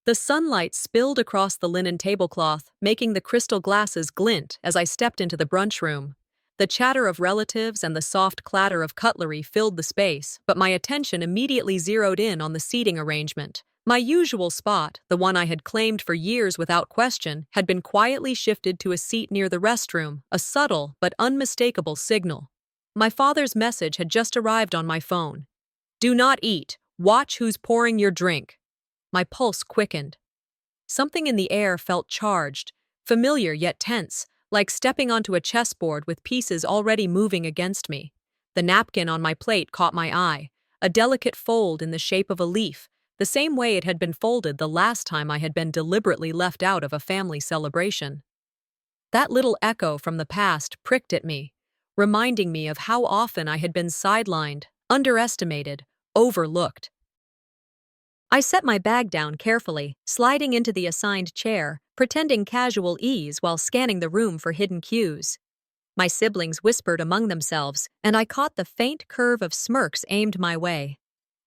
The sunlight spilled across the linen tablecloth, making the crystal glasses glint as I stepped into the brunch room. The chatter of relatives and the soft clatter of cutlery filled the space, but my attention immediately zeroed in on the seating arrangement. My usual spot, the one I had claimed for years without question, had been quietly shifted to a seat near the restroom, a subtle but unmistakable signal. My father's message had just arrived on my phone. "Do not eat. Watch who's pouring your drink." My pulse quickened. Something in the air felt charged, familiar yet tense, like stepping onto a chessboard with pieces already moving against me. The napkin on my plate caught my eye, a delicate fold in the shape of a leaf, the same way it had been folded the last time I had been deliberately left out of a family celebration. That little echo from the past pricked at me, reminding me of how often I had been sidelined, underestimated, overlooked. I set my bag down carefully, sliding into the assigned chair, pretending casual ease while scanning the room for hidden cues. My siblings whispered among themselves, and I caught the faint curve of smirks aimed my way.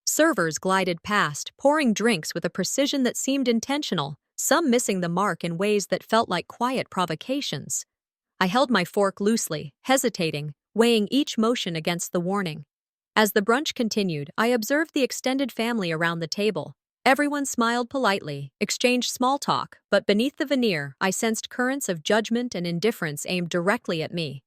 Servers glided past, pouring drinks with a precision that seemed intentional, some missing the mark in ways that felt like quiet provocations. I held my fork loosely, hesitating, weighing each motion against the warning. As the brunch continued, I observed the extended family around the table. Everyone smiled politely, exchanged small talk, but beneath the veneer, I sensed currents of judgment and indifference aimed directly at me.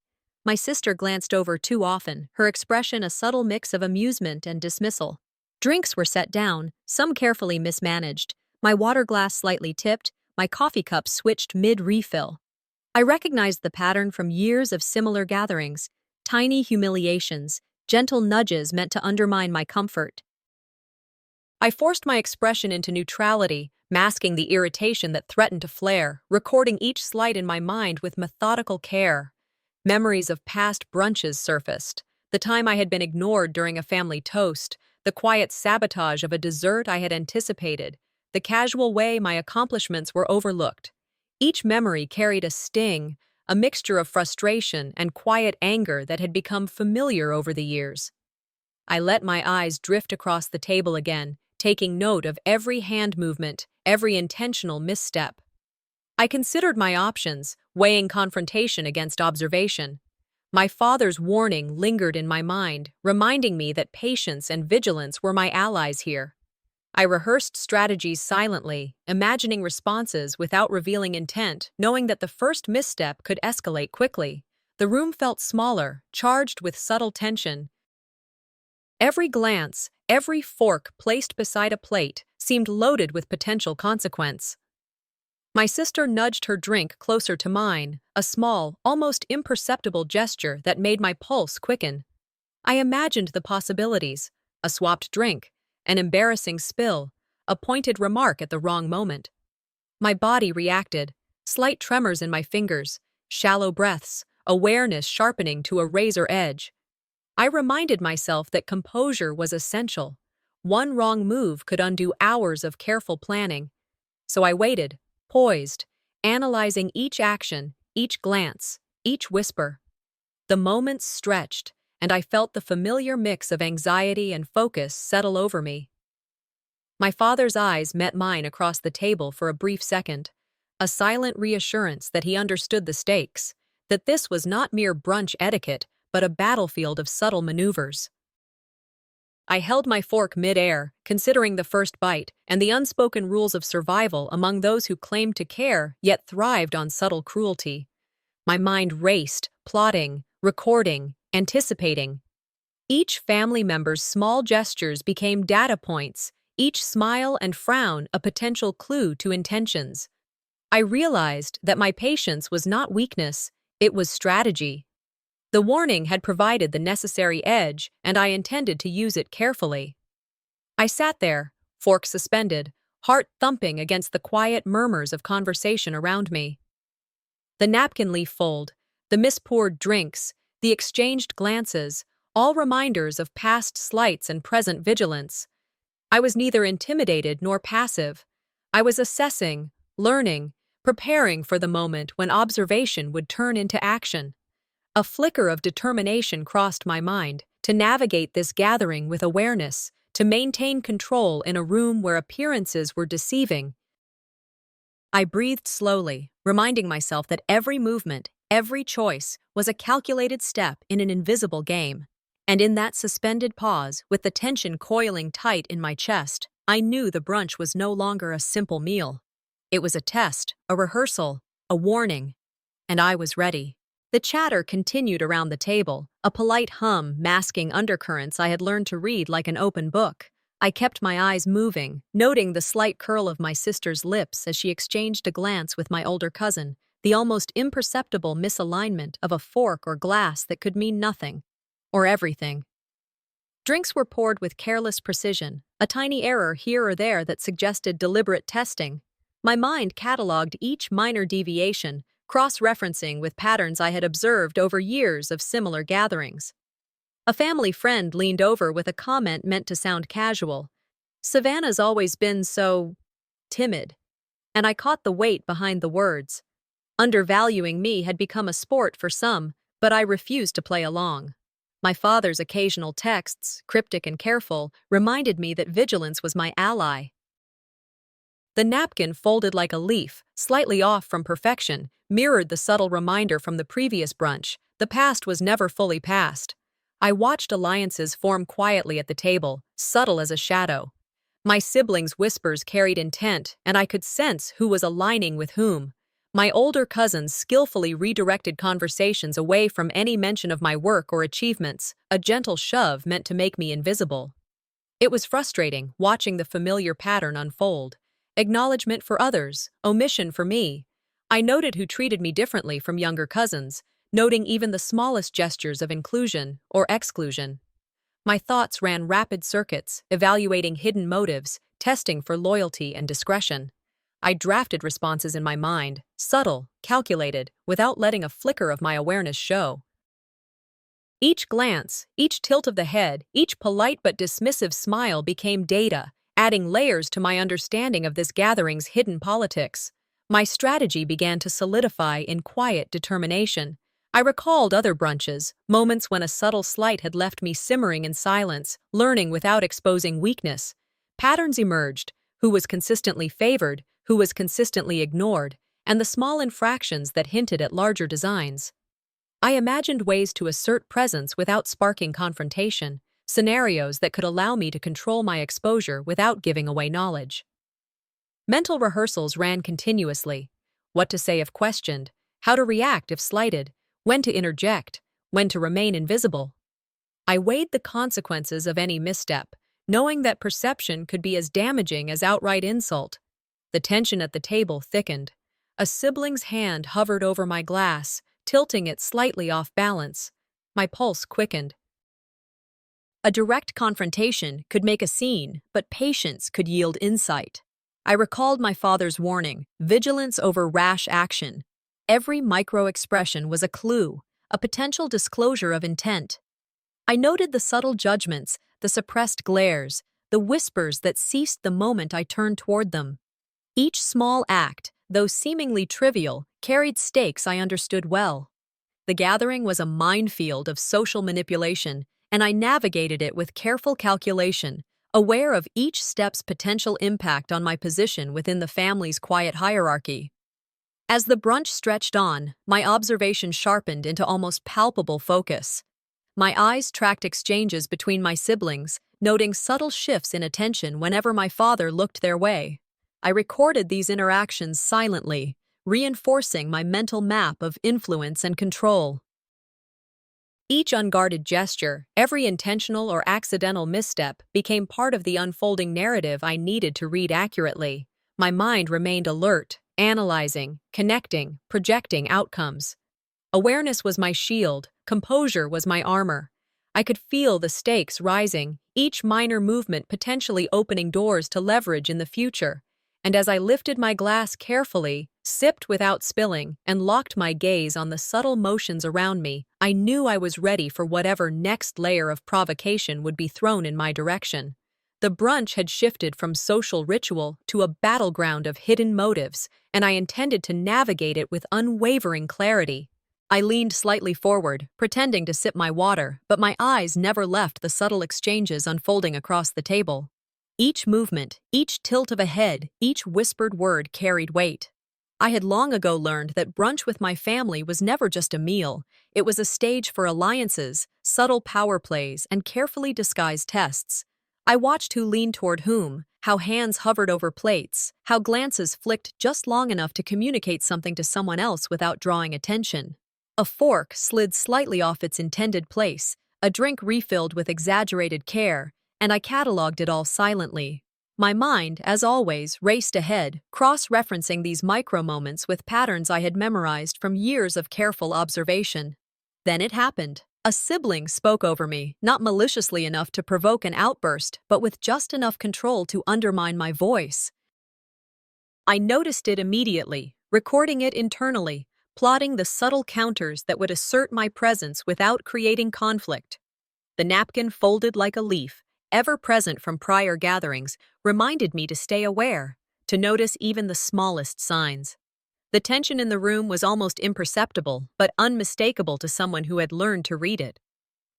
My sister glanced over too often, her expression a subtle mix of amusement and dismissal. Drinks were set down, some carefully mismanaged, my water glass slightly tipped, my coffee cup switched mid-refill. I recognized the pattern from years of similar gatherings, tiny humiliations, gentle nudges meant to undermine my comfort. I forced my expression into neutrality, masking the irritation that threatened to flare, recording each slight in my mind with methodical care. Memories of past brunches surfaced, the time I had been ignored during a family toast, the quiet sabotage of a dessert I had anticipated, the casual way my accomplishments were overlooked. Each memory carried a sting, a mixture of frustration and quiet anger that had become familiar over the years. I let my eyes drift across the table again, taking note of every hand movement, every intentional misstep. I considered my options, weighing confrontation against observation. My father's warning lingered in my mind, reminding me that patience and vigilance were my allies here. I rehearsed strategies silently, imagining responses without revealing intent, knowing that the first misstep could escalate quickly. The room felt smaller, charged with subtle tension. Every glance, every fork placed beside a plate, seemed loaded with potential consequence. My sister nudged her drink closer to mine, a small, almost imperceptible gesture that made my pulse quicken. I imagined the possibilities: a swapped drink, an embarrassing spill, a pointed remark at the wrong moment. My body reacted, slight tremors in my fingers, shallow breaths, awareness sharpening to a razor edge. I reminded myself that composure was essential. One wrong move could undo hours of careful planning. So I waited, poised, analyzing each action, each glance, each whisper. The moments stretched, and I felt the familiar mix of anxiety and focus settle over me. My father's eyes met mine across the table for a brief second, a silent reassurance that he understood the stakes, that this was not mere brunch etiquette, but a battlefield of subtle maneuvers. I held my fork mid-air, considering the first bite and the unspoken rules of survival among those who claimed to care yet thrived on subtle cruelty. My mind raced, plotting, recording, anticipating. Each family member's small gestures became data points, each smile and frown a potential clue to intentions. I realized that my patience was not weakness, it was strategy. The warning had provided the necessary edge, and I intended to use it carefully. I sat there, fork suspended, heart thumping against the quiet murmurs of conversation around me. The napkin leaf fold, the mispoured drinks, the exchanged glances, all reminders of past slights and present vigilance. I was neither intimidated nor passive. I was assessing, learning, preparing for the moment when observation would turn into action. A flicker of determination crossed my mind, to navigate this gathering with awareness, to maintain control in a room where appearances were deceiving. I breathed slowly, reminding myself that every movement, every choice, was a calculated step in an invisible game. And in that suspended pause, with the tension coiling tight in my chest, I knew the brunch was no longer a simple meal. It was a test, a rehearsal, a warning. And I was ready. The chatter continued around the table, a polite hum masking undercurrents I had learned to read like an open book. I kept my eyes moving, noting the slight curl of my sister's lips as she exchanged a glance with my older cousin, the almost imperceptible misalignment of a fork or glass that could mean nothing, or everything. Drinks were poured with careless precision, a tiny error here or there that suggested deliberate testing. My mind cataloged each minor deviation, cross-referencing with patterns I had observed over years of similar gatherings. A family friend leaned over with a comment meant to sound casual. "Savannah's always been so timid." And I caught the weight behind the words. Undervaluing me had become a sport for some, but I refused to play along. My father's occasional texts, cryptic and careful, reminded me that vigilance was my ally. The napkin, folded like a leaf, slightly off from perfection, mirrored the subtle reminder from the previous brunch. The past was never fully past. I watched alliances form quietly at the table, subtle as a shadow. My siblings' whispers carried intent, and I could sense who was aligning with whom. My older cousins skillfully redirected conversations away from any mention of my work or achievements, a gentle shove meant to make me invisible. It was frustrating, watching the familiar pattern unfold. Acknowledgement for others, omission for me. I noted who treated me differently from younger cousins, noting even the smallest gestures of inclusion or exclusion. My thoughts ran rapid circuits, evaluating hidden motives, testing for loyalty and discretion. I drafted responses in my mind, subtle, calculated, without letting a flicker of my awareness show. Each glance, each tilt of the head, each polite but dismissive smile became data, adding layers to my understanding of this gathering's hidden politics. My strategy began to solidify in quiet determination. I recalled other brunches, moments when a subtle slight had left me simmering in silence, learning without exposing weakness. Patterns emerged: who was consistently favored, who was consistently ignored, and the small infractions that hinted at larger designs. I imagined ways to assert presence without sparking confrontation, scenarios that could allow me to control my exposure without giving away knowledge. Mental rehearsals ran continuously: what to say if questioned, how to react if slighted, when to interject, when to remain invisible. I weighed the consequences of any misstep, knowing that perception could be as damaging as outright insult. The tension at the table thickened. A sibling's hand hovered over my glass, tilting it slightly off balance. My pulse quickened. A direct confrontation could make a scene, but patience could yield insight. I recalled my father's warning: vigilance over rash action. Every micro-expression was a clue, a potential disclosure of intent. I noted the subtle judgments, the suppressed glares, the whispers that ceased the moment I turned toward them. Each small act, though seemingly trivial, carried stakes I understood well. The gathering was a minefield of social manipulation, and I navigated it with careful calculation, aware of each step's potential impact on my position within the family's quiet hierarchy. As the brunch stretched on, my observation sharpened into almost palpable focus. My eyes tracked exchanges between my siblings, noting subtle shifts in attention whenever my father looked their way. I recorded these interactions silently, reinforcing my mental map of influence and control. Each unguarded gesture, every intentional or accidental misstep, became part of the unfolding narrative I needed to read accurately. My mind remained alert, analyzing, connecting, projecting outcomes. Awareness was my shield, composure was my armor. I could feel the stakes rising, each minor movement potentially opening doors to leverage in the future. And as I lifted my glass carefully, sipped without spilling, and locked my gaze on the subtle motions around me, I knew I was ready for whatever next layer of provocation would be thrown in my direction. The brunch had shifted from social ritual to a battleground of hidden motives, and I intended to navigate it with unwavering clarity. I leaned slightly forward, pretending to sip my water, but my eyes never left the subtle exchanges unfolding across the table. Each movement, each tilt of a head, each whispered word carried weight. I had long ago learned that brunch with my family was never just a meal. It was a stage for alliances, subtle power plays, and carefully disguised tests. I watched who leaned toward whom, how hands hovered over plates, how glances flicked just long enough to communicate something to someone else without drawing attention. A fork slid slightly off its intended place, a drink refilled with exaggerated care, and I cataloged it all silently. My mind, as always, raced ahead, cross-referencing these micro-moments with patterns I had memorized from years of careful observation. Then it happened. A sibling spoke over me, not maliciously enough to provoke an outburst, but with just enough control to undermine my voice. I noticed it immediately, recording it internally, plotting the subtle counters that would assert my presence without creating conflict. The napkin folded like a leaf, ever present from prior gatherings, reminded me to stay aware, to notice even the smallest signs. The tension in the room was almost imperceptible, but unmistakable to someone who had learned to read it.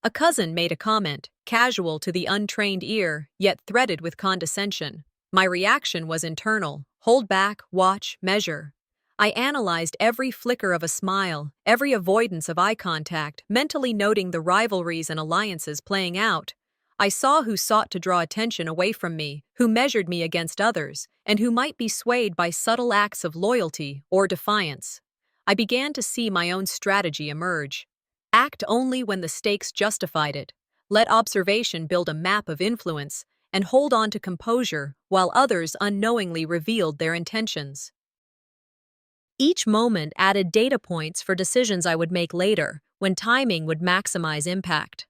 A cousin made a comment, casual to the untrained ear, yet threaded with condescension. My reaction was internal: hold back, watch, measure. I analyzed every flicker of a smile, every avoidance of eye contact, mentally noting the rivalries and alliances playing out. I saw who sought to draw attention away from me, who measured me against others, and who might be swayed by subtle acts of loyalty or defiance. I began to see my own strategy emerge. Act only when the stakes justified it. Let observation build a map of influence, and hold on to composure while others unknowingly revealed their intentions. Each moment added data points for decisions I would make later, when timing would maximize impact.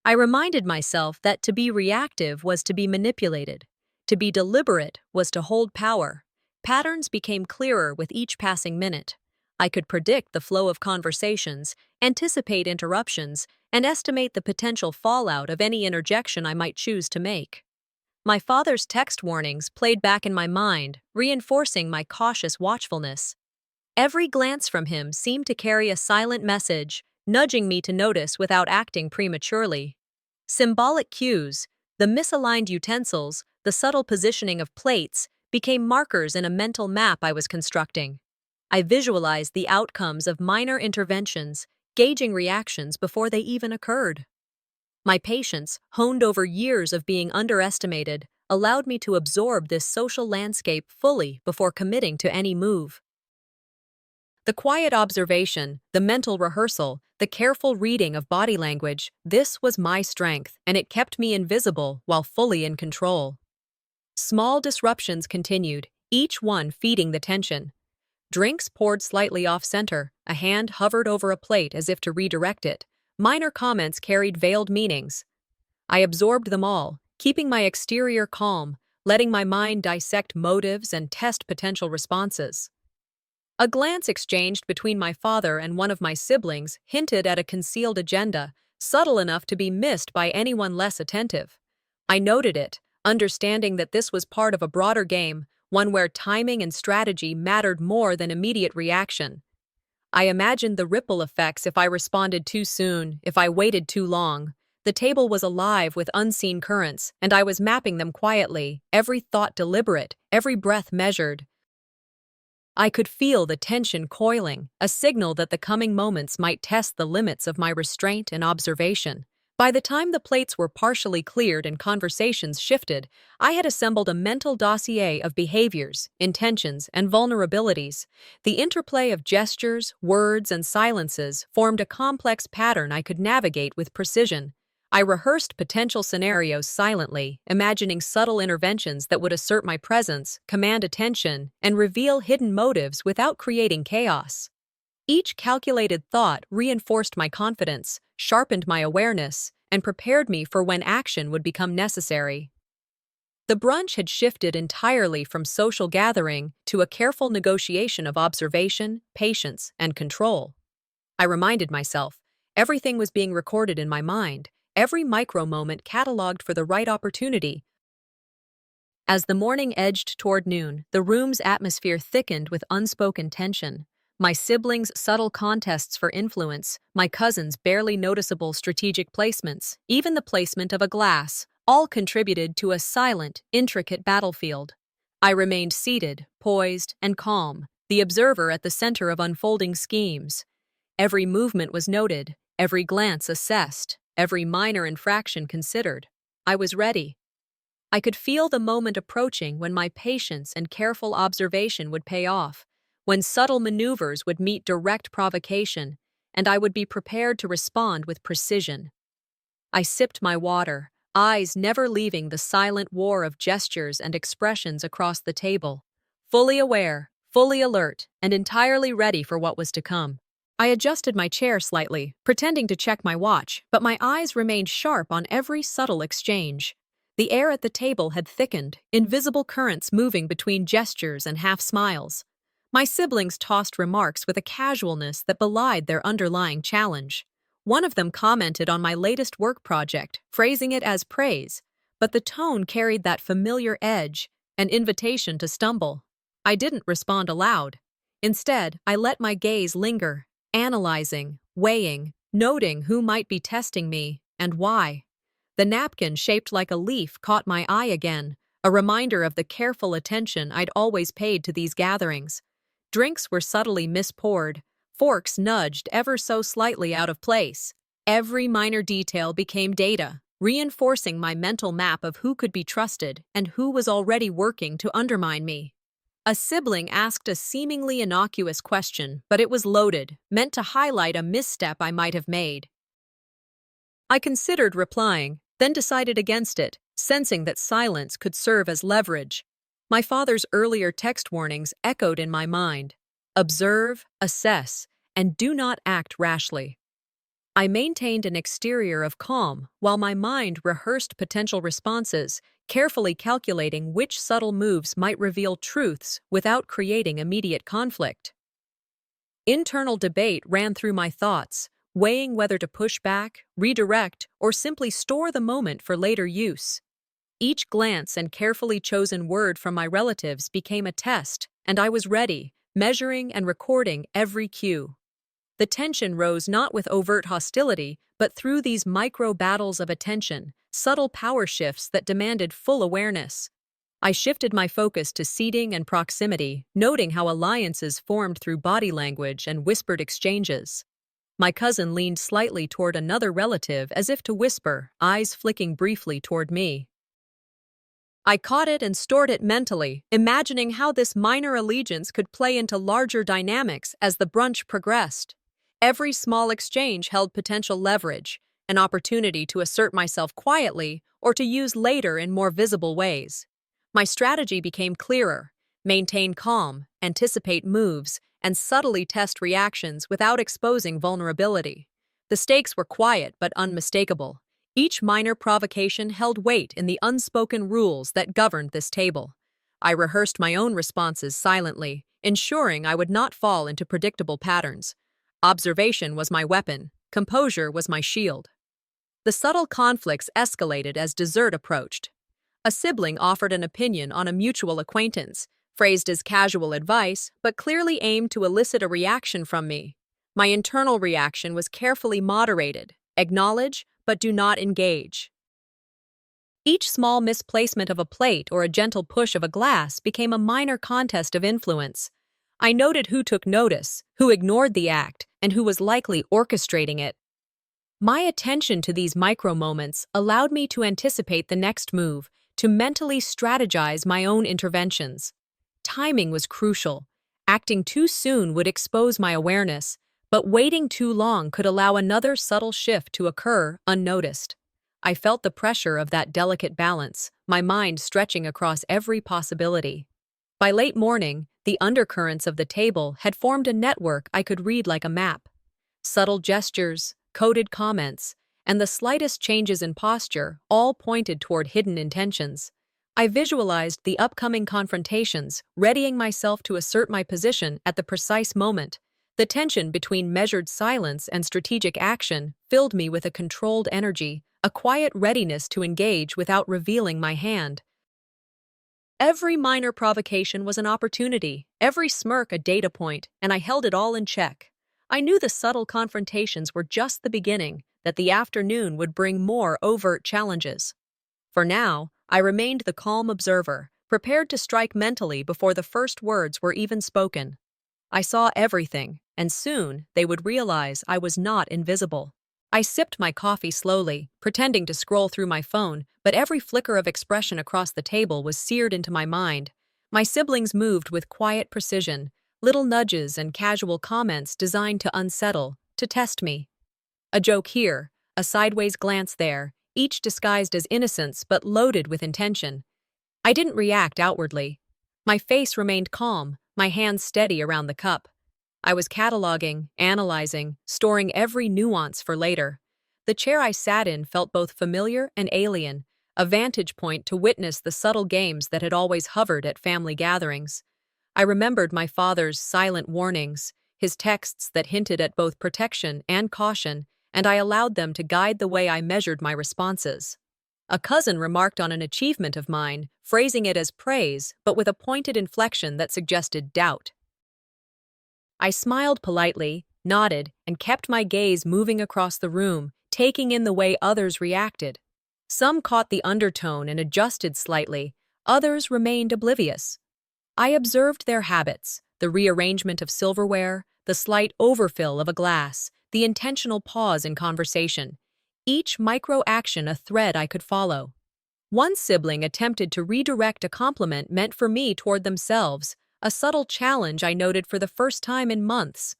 I reminded myself that to be reactive was to be manipulated. To be deliberate was to hold power. Patterns became clearer with each passing minute. I could predict the flow of conversations, anticipate interruptions, and estimate the potential fallout of any interjection I might choose to make. My father's text warnings played back in my mind, reinforcing my cautious watchfulness. Every glance from him seemed to carry a silent message, nudging me to notice without acting prematurely. Symbolic cues, the misaligned utensils, the subtle positioning of plates, became markers in a mental map I was constructing. I visualized the outcomes of minor interventions, gauging reactions before they even occurred. My patience, honed over years of being underestimated, allowed me to absorb this social landscape fully before committing to any move. The quiet observation, the mental rehearsal, the careful reading of body language, this was my strength, and it kept me invisible while fully in control. Small disruptions continued, each one feeding the tension. Drinks poured slightly off-center, a hand hovered over a plate as if to redirect it. Minor comments carried veiled meanings. I absorbed them all, keeping my exterior calm, letting my mind dissect motives and test potential responses. A glance exchanged between my father and one of my siblings hinted at a concealed agenda, subtle enough to be missed by anyone less attentive. I noted it, understanding that this was part of a broader game, one where timing and strategy mattered more than immediate reaction. I imagined the ripple effects if I responded too soon, if I waited too long. The table was alive with unseen currents, and I was mapping them quietly, every thought deliberate, every breath measured. I could feel the tension coiling, a signal that the coming moments might test the limits of my restraint and observation. By the time the plates were partially cleared and conversations shifted, I had assembled a mental dossier of behaviors, intentions, and vulnerabilities. The interplay of gestures, words, and silences formed a complex pattern I could navigate with precision. I rehearsed potential scenarios silently, imagining subtle interventions that would assert my presence, command attention, and reveal hidden motives without creating chaos. Each calculated thought reinforced my confidence, sharpened my awareness, and prepared me for when action would become necessary. The brunch had shifted entirely from social gathering to a careful negotiation of observation, patience, and control. I reminded myself, everything was being recorded in my mind, every micro-moment catalogued for the right opportunity. As the morning edged toward noon, the room's atmosphere thickened with unspoken tension. My siblings' subtle contests for influence, my cousins' barely noticeable strategic placements, even the placement of a glass, all contributed to a silent, intricate battlefield. I remained seated, poised, and calm, the observer at the center of unfolding schemes. Every movement was noted, every glance assessed, every minor infraction considered. I was ready. I could feel the moment approaching when my patience and careful observation would pay off, when subtle maneuvers would meet direct provocation, and I would be prepared to respond with precision. I sipped my water, eyes never leaving the silent war of gestures and expressions across the table, fully aware, fully alert, and entirely ready for what was to come. I adjusted my chair slightly, pretending to check my watch, but my eyes remained sharp on every subtle exchange. The air at the table had thickened, invisible currents moving between gestures and half-smiles. My siblings tossed remarks with a casualness that belied their underlying challenge. One of them commented on my latest work project, phrasing it as praise, but the tone carried that familiar edge, an invitation to stumble. I didn't respond aloud. Instead, I let my gaze linger, analyzing, weighing, noting who might be testing me and why. The napkin shaped like a leaf caught my eye again, a reminder of the careful attention I'd always paid to these gatherings. Drinks were subtly mispoured, forks nudged ever so slightly out of place. Every minor detail became data, reinforcing my mental map of who could be trusted and who was already working to undermine me. A sibling asked a seemingly innocuous question, but it was loaded, meant to highlight a misstep I might have made. I considered replying, then decided against it, sensing that silence could serve as leverage. My father's earlier text warnings echoed in my mind. Observe, assess, and do not act rashly. I maintained an exterior of calm while my mind rehearsed potential responses, carefully calculating which subtle moves might reveal truths without creating immediate conflict. Internal debate ran through my thoughts, weighing whether to push back, redirect, or simply store the moment for later use. Each glance and carefully chosen word from my relatives became a test, and I was ready, measuring and recording every cue. The tension rose not with overt hostility, but through these micro-battles of attention, subtle power shifts that demanded full awareness. I shifted my focus to seating and proximity, noting how alliances formed through body language and whispered exchanges. My cousin leaned slightly toward another relative as if to whisper, eyes flicking briefly toward me. I caught it and stored it mentally, imagining how this minor allegiance could play into larger dynamics as the brunch progressed. Every small exchange held potential leverage, an opportunity to assert myself quietly or to use later in more visible ways. My strategy became clearer: maintain calm, anticipate moves, and subtly test reactions without exposing vulnerability. The stakes were quiet but unmistakable. Each minor provocation held weight in the unspoken rules that governed this table. I rehearsed my own responses silently, ensuring I would not fall into predictable patterns. Observation was my weapon, composure was my shield. The subtle conflicts escalated as dessert approached. A sibling offered an opinion on a mutual acquaintance, phrased as casual advice, but clearly aimed to elicit a reaction from me. My internal reaction was carefully moderated: acknowledge, but do not engage. Each small misplacement of a plate or a gentle push of a glass became a minor contest of influence. I noted who took notice, who ignored the act, and who was likely orchestrating it. My attention to these micro-moments allowed me to anticipate the next move, to mentally strategize my own interventions. Timing was crucial. Acting too soon would expose my awareness, but waiting too long could allow another subtle shift to occur unnoticed. I felt the pressure of that delicate balance, my mind stretching across every possibility. By late morning, the undercurrents of the table had formed a network I could read like a map. Subtle gestures, coded comments, and the slightest changes in posture all pointed toward hidden intentions. I visualized the upcoming confrontations, readying myself to assert my position at the precise moment. The tension between measured silence and strategic action filled me with a controlled energy, a quiet readiness to engage without revealing my hand. Every minor provocation was an opportunity, every smirk a data point, and I held it all in check. I knew the subtle confrontations were just the beginning, that the afternoon would bring more overt challenges. For now, I remained the calm observer, prepared to strike mentally before the first words were even spoken. I saw everything, and soon they would realize I was not invisible. I sipped my coffee slowly, pretending to scroll through my phone, but every flicker of expression across the table was seared into my mind. My siblings moved with quiet precision, little nudges and casual comments designed to unsettle, to test me. A joke here, a sideways glance there, each disguised as innocence but loaded with intention. I didn't react outwardly. My face remained calm, my hands steady around the cup. I was cataloging, analyzing, storing every nuance for later. The chair I sat in felt both familiar and alien, a vantage point to witness the subtle games that had always hovered at family gatherings. I remembered my father's silent warnings, his texts that hinted at both protection and caution, and I allowed them to guide the way I measured my responses. A cousin remarked on an achievement of mine, phrasing it as praise, but with a pointed inflection that suggested doubt. I smiled politely, nodded, and kept my gaze moving across the room, taking in the way others reacted. Some caught the undertone and adjusted slightly, others remained oblivious. I observed their habits, the rearrangement of silverware, the slight overfill of a glass, the intentional pause in conversation. Each micro-action a thread I could follow. One sibling attempted to redirect a compliment meant for me toward themselves, a subtle challenge I noted for the first time in months.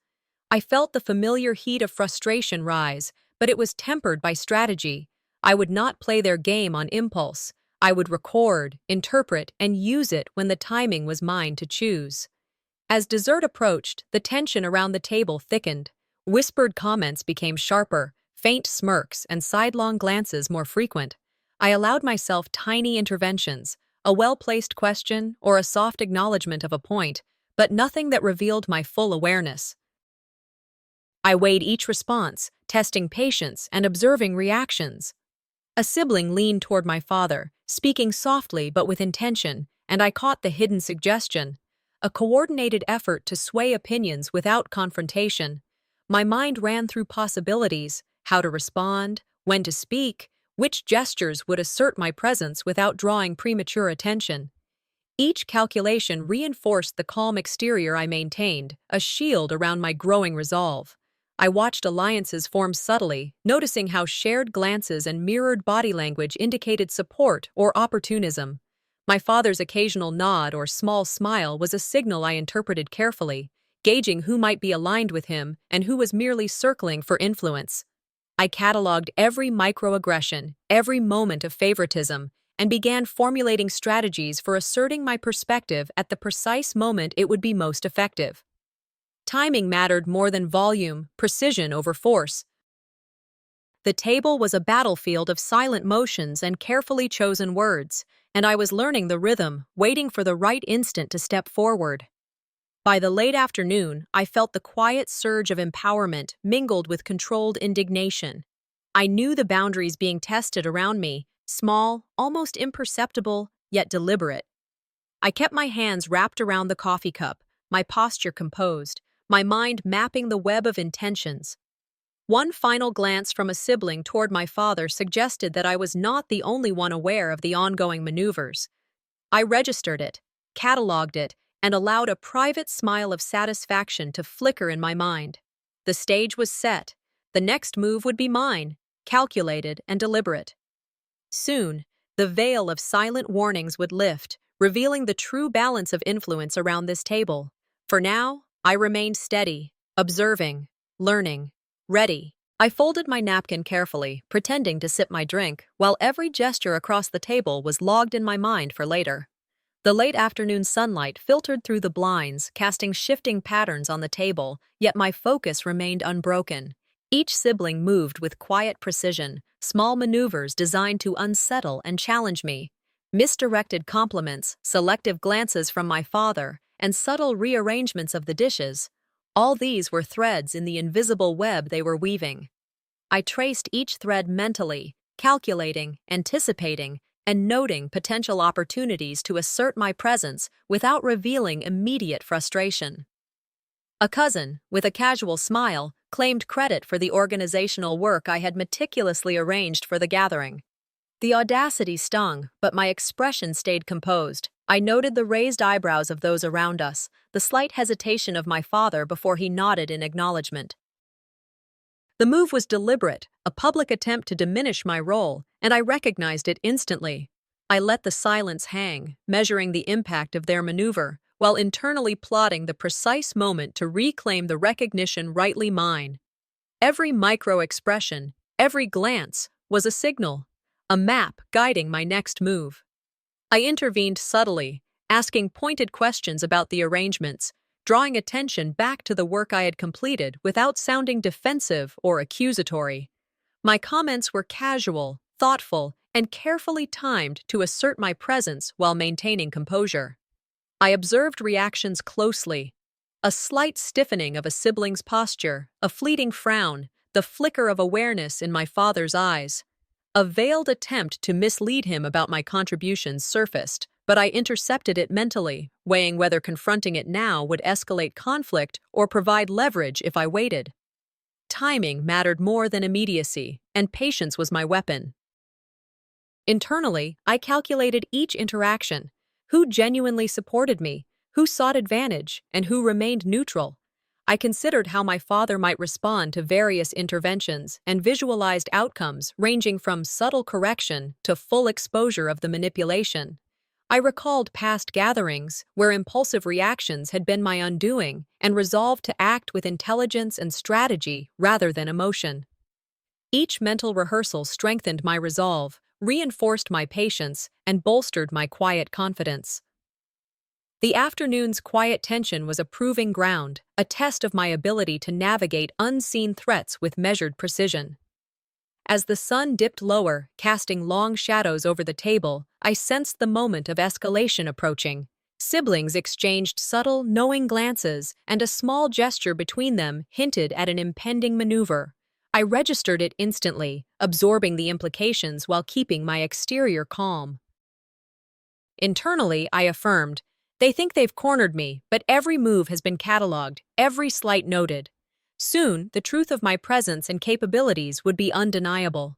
I felt the familiar heat of frustration rise, but it was tempered by strategy. I would not play their game on impulse. I would record, interpret, and use it when the timing was mine to choose. As dessert approached, the tension around the table thickened. Whispered comments became sharper, faint smirks and sidelong glances more frequent. I allowed myself tiny interventions, a well-placed question or a soft acknowledgement of a point, but nothing that revealed my full awareness. I weighed each response, testing patience and observing reactions. A sibling leaned toward my father, speaking softly but with intention, and I caught the hidden suggestion, a coordinated effort to sway opinions without confrontation. My mind ran through possibilities, how to respond, when to speak, which gestures would assert my presence without drawing premature attention. Each calculation reinforced the calm exterior I maintained, a shield around my growing resolve. I watched alliances form subtly, noticing how shared glances and mirrored body language indicated support or opportunism. My father's occasional nod or small smile was a signal I interpreted carefully, gauging who might be aligned with him and who was merely circling for influence. I cataloged every microaggression, every moment of favoritism, and began formulating strategies for asserting my perspective at the precise moment it would be most effective. Timing mattered more than volume, precision over force. The table was a battlefield of silent motions and carefully chosen words, and I was learning the rhythm, waiting for the right instant to step forward. By the late afternoon, I felt the quiet surge of empowerment mingled with controlled indignation. I knew the boundaries being tested around me, small, almost imperceptible, yet deliberate. I kept my hands wrapped around the coffee cup, my posture composed, my mind mapping the web of intentions. One final glance from a sibling toward my father suggested that I was not the only one aware of the ongoing maneuvers. I registered it, cataloged it, and allowed a private smile of satisfaction to flicker in my mind. The stage was set. The next move would be mine, calculated and deliberate. Soon, the veil of silent warnings would lift, revealing the true balance of influence around this table. For now, I remained steady, observing, learning, ready. I folded my napkin carefully, pretending to sip my drink, while every gesture across the table was logged in my mind for later. The late afternoon sunlight filtered through the blinds, casting shifting patterns on the table, yet my focus remained unbroken. Each sibling moved with quiet precision, small maneuvers designed to unsettle and challenge me. Misdirected compliments, selective glances from my father, and subtle rearrangements of the dishes, all these were threads in the invisible web they were weaving. I traced each thread mentally, calculating, anticipating, and noting potential opportunities to assert my presence without revealing immediate frustration. A cousin, with a casual smile, claimed credit for the organizational work I had meticulously arranged for the gathering. The audacity stung, but my expression stayed composed. I noted the raised eyebrows of those around us, the slight hesitation of my father before he nodded in acknowledgement. The move was deliberate, a public attempt to diminish my role, and I recognized it instantly. I let the silence hang, measuring the impact of their maneuver, while internally plotting the precise moment to reclaim the recognition rightly mine. Every micro-expression, every glance, was a signal, a map guiding my next move. I intervened subtly, asking pointed questions about the arrangements, drawing attention back to the work I had completed without sounding defensive or accusatory. My comments were casual, thoughtful, and carefully timed to assert my presence while maintaining composure. I observed reactions closely. A slight stiffening of a sibling's posture, a fleeting frown, the flicker of awareness in my father's eyes. A veiled attempt to mislead him about my contributions surfaced, but I intercepted it mentally, weighing whether confronting it now would escalate conflict or provide leverage if I waited. Timing mattered more than immediacy, and patience was my weapon. Internally, I calculated each interaction: who genuinely supported me, who sought advantage, and who remained neutral. I considered how my father might respond to various interventions and visualized outcomes ranging from subtle correction to full exposure of the manipulation. I recalled past gatherings where impulsive reactions had been my undoing and resolved to act with intelligence and strategy rather than emotion. Each mental rehearsal strengthened my resolve, reinforced my patience, and bolstered my quiet confidence. The afternoon's quiet tension was a proving ground, a test of my ability to navigate unseen threats with measured precision. As the sun dipped lower, casting long shadows over the table, I sensed the moment of escalation approaching. Siblings exchanged subtle, knowing glances, and a small gesture between them hinted at an impending maneuver. I registered it instantly, absorbing the implications while keeping my exterior calm. Internally, I affirmed, "They think they've cornered me, but every move has been cataloged, every slight noted." Soon, the truth of my presence and capabilities would be undeniable.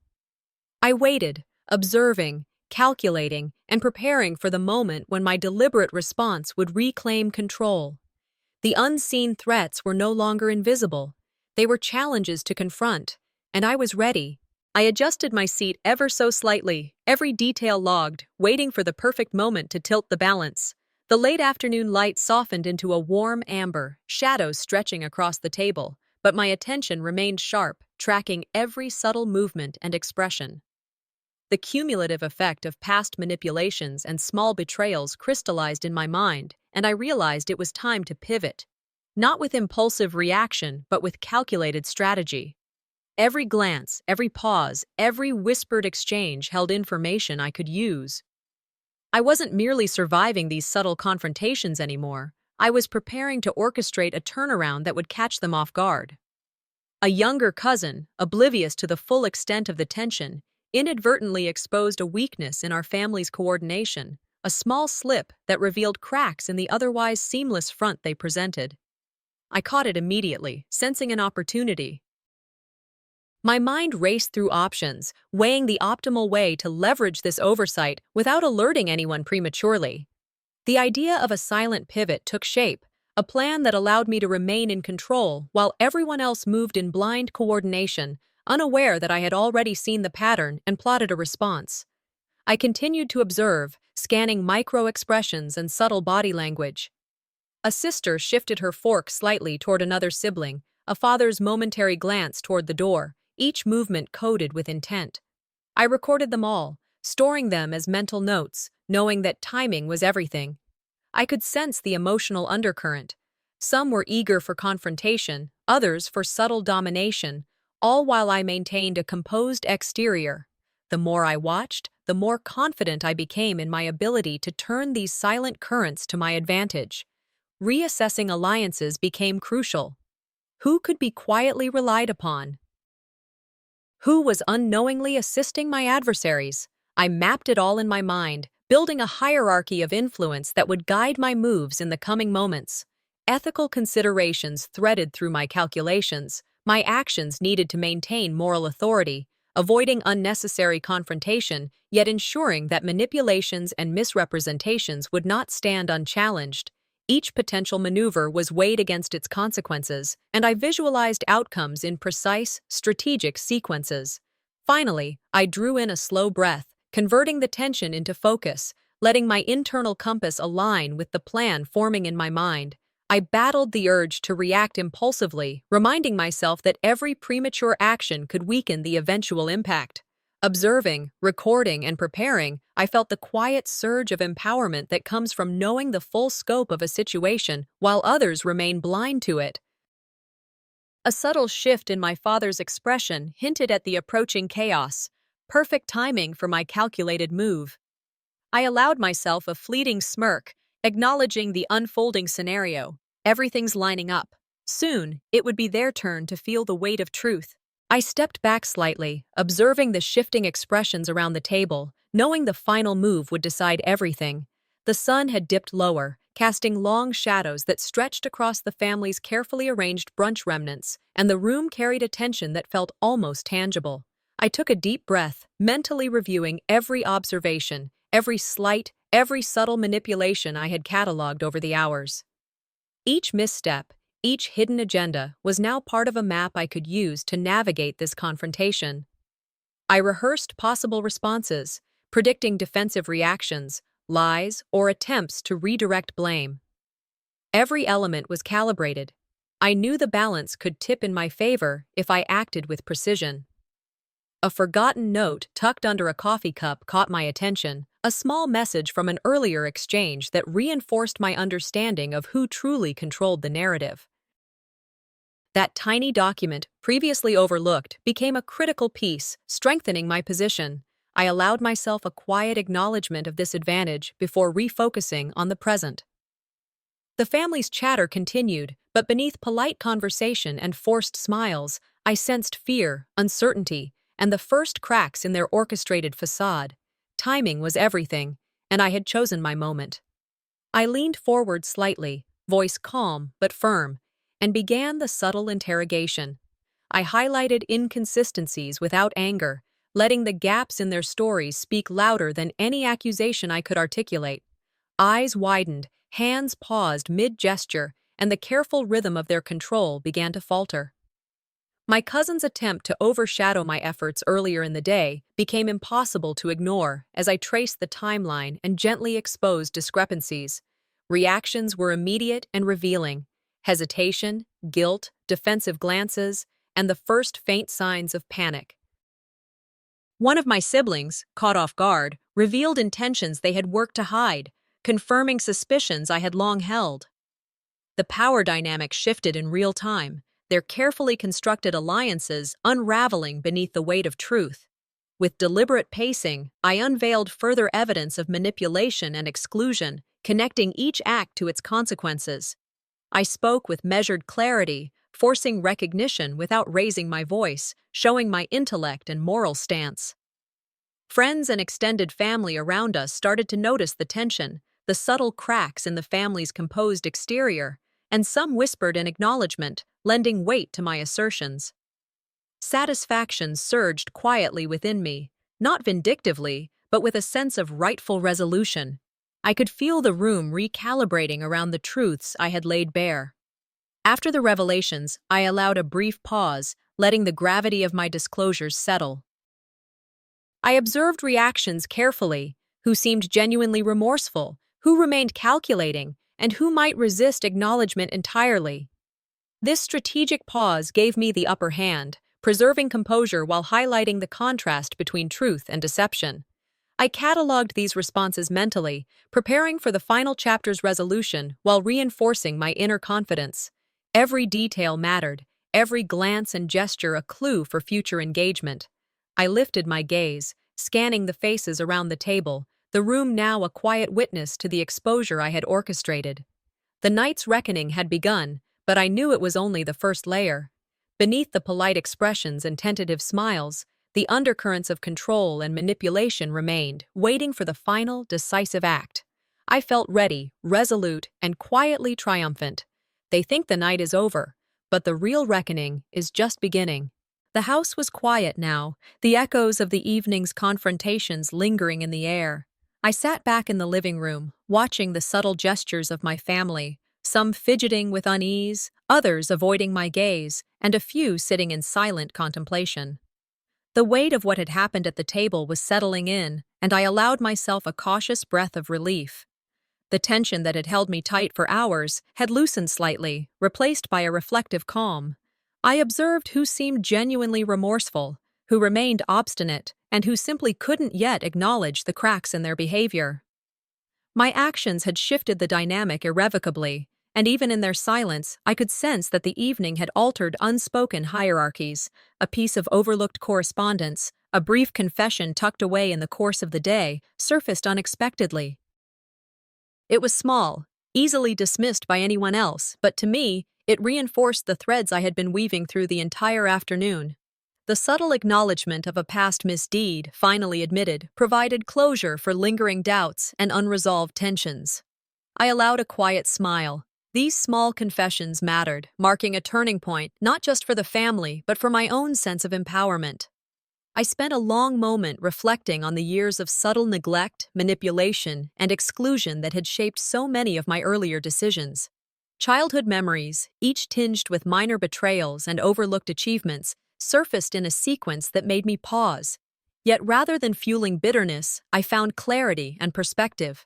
I waited, observing, calculating, and preparing for the moment when my deliberate response would reclaim control. The unseen threats were no longer invisible. They were challenges to confront, and I was ready. I adjusted my seat ever so slightly, every detail logged, waiting for the perfect moment to tilt the balance. The late afternoon light softened into a warm amber, shadows stretching across the table, but my attention remained sharp, tracking every subtle movement and expression. The cumulative effect of past manipulations and small betrayals crystallized in my mind, and I realized it was time to pivot. Not with impulsive reaction, but with calculated strategy. Every glance, every pause, every whispered exchange held information I could use. I wasn't merely surviving these subtle confrontations anymore. I was preparing to orchestrate a turnaround that would catch them off guard. A younger cousin, oblivious to the full extent of the tension, inadvertently exposed a weakness in our family's coordination, a small slip that revealed cracks in the otherwise seamless front they presented. I caught it immediately, sensing an opportunity. My mind raced through options, weighing the optimal way to leverage this oversight without alerting anyone prematurely. The idea of a silent pivot took shape, a plan that allowed me to remain in control while everyone else moved in blind coordination, unaware that I had already seen the pattern and plotted a response. I continued to observe, scanning micro-expressions and subtle body language. A sister shifted her fork slightly toward another sibling, a father's momentary glance toward the door, each movement coded with intent. I recorded them all, storing them as mental notes, knowing that timing was everything. I could sense the emotional undercurrent. Some were eager for confrontation, others for subtle domination, all while I maintained a composed exterior. The more I watched, the more confident I became in my ability to turn these silent currents to my advantage. Reassessing alliances became crucial. Who could be quietly relied upon? Who was unknowingly assisting my adversaries? I mapped it all in my mind, building a hierarchy of influence that would guide my moves in the coming moments. Ethical considerations threaded through my calculations. My actions needed to maintain moral authority. avoiding unnecessary confrontation, yet ensuring that manipulations and misrepresentations would not stand unchallenged. Each potential maneuver was weighed against its consequences, and I visualized outcomes in precise, strategic sequences. Finally, I drew in a slow breath, converting the tension into focus, letting my internal compass align with the plan forming in my mind. I battled the urge to react impulsively, reminding myself that every premature action could weaken the eventual impact. Observing, recording, and preparing, I felt the quiet surge of empowerment that comes from knowing the full scope of a situation while others remain blind to it. A subtle shift in my father's expression hinted at the approaching chaos, perfect timing for my calculated move. I allowed myself a fleeting smirk, acknowledging the unfolding scenario. Everything's lining up. Soon, it would be their turn to feel the weight of truth. I stepped back slightly, observing the shifting expressions around the table, knowing the final move would decide everything. The sun had dipped lower, casting long shadows that stretched across the family's carefully arranged brunch remnants, and the room carried a tension that felt almost tangible. I took a deep breath, mentally reviewing every observation, every slight, every subtle manipulation I had cataloged over the hours. Each misstep, each hidden agenda was now part of a map I could use to navigate this confrontation. I rehearsed possible responses, predicting defensive reactions, lies, or attempts to redirect blame. Every element was calibrated. I knew the balance could tip in my favor if I acted with precision. A forgotten note tucked under a coffee cup caught my attention, a small message from an earlier exchange that reinforced my understanding of who truly controlled the narrative. That tiny document, previously overlooked, became a critical piece, strengthening my position. I allowed myself a quiet acknowledgement of this advantage before refocusing on the present. The family's chatter continued, but beneath polite conversation and forced smiles, I sensed fear, uncertainty, and the first cracks in their orchestrated facade. Timing was everything, and I had chosen my moment. I leaned forward slightly, voice calm but firm, and began the subtle interrogation. I highlighted inconsistencies without anger, letting the gaps in their stories speak louder than any accusation I could articulate. Eyes widened, hands paused mid-gesture, and the careful rhythm of their control began to falter. My cousin's attempt to overshadow my efforts earlier in the day became impossible to ignore as I traced the timeline and gently exposed discrepancies. Reactions were immediate and revealing: hesitation, guilt, defensive glances, and the first faint signs of panic. One of my siblings, caught off guard, revealed intentions they had worked to hide, confirming suspicions I had long held. The power dynamic shifted in real time, their carefully constructed alliances unraveling beneath the weight of truth. With deliberate pacing, I unveiled further evidence of manipulation and exclusion, connecting each act to its consequences. I spoke with measured clarity, forcing recognition without raising my voice, showing my intellect and moral stance. Friends and extended family around us started to notice the tension, the subtle cracks in the family's composed exterior, and some whispered in acknowledgement, lending weight to my assertions. Satisfaction surged quietly within me, not vindictively, but with a sense of rightful resolution. I could feel the room recalibrating around the truths I had laid bare. After the revelations, I allowed a brief pause, letting the gravity of my disclosures settle. I observed reactions carefully: who seemed genuinely remorseful, who remained calculating, and who might resist acknowledgement entirely. This strategic pause gave me the upper hand, preserving composure while highlighting the contrast between truth and deception. I cataloged these responses mentally, preparing for the final chapter's resolution while reinforcing my inner confidence. Every detail mattered, every glance and gesture a clue for future engagement. I lifted my gaze, scanning the faces around the table, the room now a quiet witness to the exposure I had orchestrated. The night's reckoning had begun, but I knew it was only the first layer. Beneath the polite expressions and tentative smiles, the undercurrents of control and manipulation remained, waiting for the final, decisive act. I felt ready, resolute, and quietly triumphant. They think the night is over, but the real reckoning is just beginning. The house was quiet now, the echoes of the evening's confrontations lingering in the air. I sat back in the living room, watching the subtle gestures of my family, some fidgeting with unease, others avoiding my gaze, and a few sitting in silent contemplation. The weight of what had happened at the table was settling in, and I allowed myself a cautious breath of relief. The tension that had held me tight for hours had loosened slightly, replaced by a reflective calm. I observed who seemed genuinely remorseful, who remained obstinate, and who simply couldn't yet acknowledge the cracks in their behavior. My actions had shifted the dynamic irrevocably, and even in their silence, I could sense that the evening had altered unspoken hierarchies. A piece of overlooked correspondence, a brief confession tucked away in the course of the day, surfaced unexpectedly. It was small, easily dismissed by anyone else, but to me, it reinforced the threads I had been weaving through the entire afternoon. The subtle acknowledgement of a past misdeed, finally admitted, provided closure for lingering doubts and unresolved tensions. I allowed a quiet smile. These small confessions mattered, marking a turning point not just for the family, but for my own sense of empowerment. I spent a long moment reflecting on the years of subtle neglect, manipulation, and exclusion that had shaped so many of my earlier decisions. Childhood memories, each tinged with minor betrayals and overlooked achievements, surfaced in a sequence that made me pause. Yet rather than fueling bitterness, I found clarity and perspective.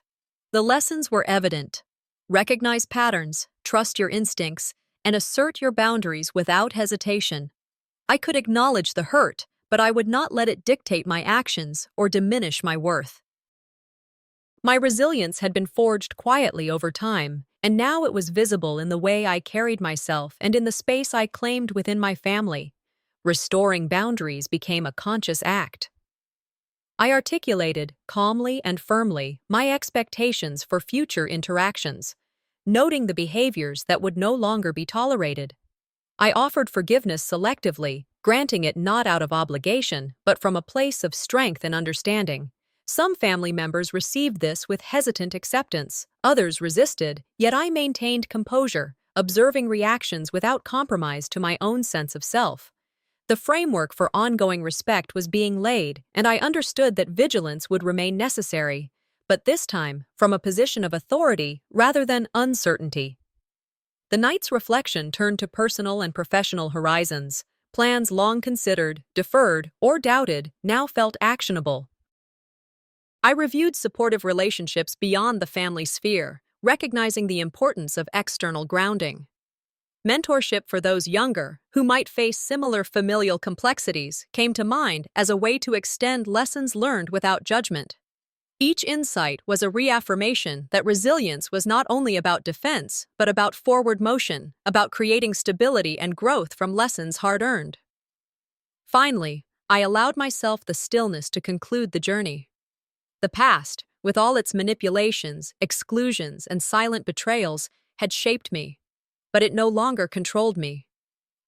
The lessons were evident. Recognize patterns, trust your instincts, and assert your boundaries without hesitation. I could acknowledge the hurt, but I would not let it dictate my actions or diminish my worth. My resilience had been forged quietly over time, and now it was visible in the way I carried myself and in the space I claimed within my family. Restoring boundaries became a conscious act. I articulated, calmly and firmly, my expectations for future interactions, noting the behaviors that would no longer be tolerated. I offered forgiveness selectively, granting it not out of obligation, but from a place of strength and understanding. Some family members received this with hesitant acceptance, others resisted, yet I maintained composure, observing reactions without compromise to my own sense of self. The framework for ongoing respect was being laid, and I understood that vigilance would remain necessary, but this time from a position of authority rather than uncertainty. The night's reflection turned to personal and professional horizons. Plans long considered, deferred, or doubted now felt actionable. I reviewed supportive relationships beyond the family sphere, recognizing the importance of external grounding. Mentorship for those younger, who might face similar familial complexities, came to mind as a way to extend lessons learned without judgment. Each insight was a reaffirmation that resilience was not only about defense, but about forward motion, about creating stability and growth from lessons hard-earned. Finally, I allowed myself the stillness to conclude the journey. The past, with all its manipulations, exclusions, and silent betrayals, had shaped me, but it no longer controlled me.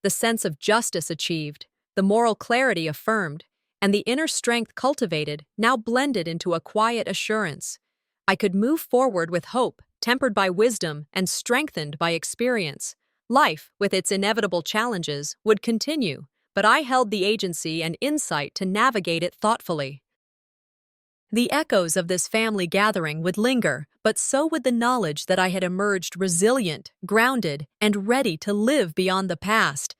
The sense of justice achieved, the moral clarity affirmed, and the inner strength cultivated now blended into a quiet assurance. I could move forward with hope, tempered by wisdom and strengthened by experience. Life, with its inevitable challenges, would continue, but I held the agency and insight to navigate it thoughtfully. The echoes of this family gathering would linger, but so would the knowledge that I had emerged resilient, grounded, and ready to live beyond the past.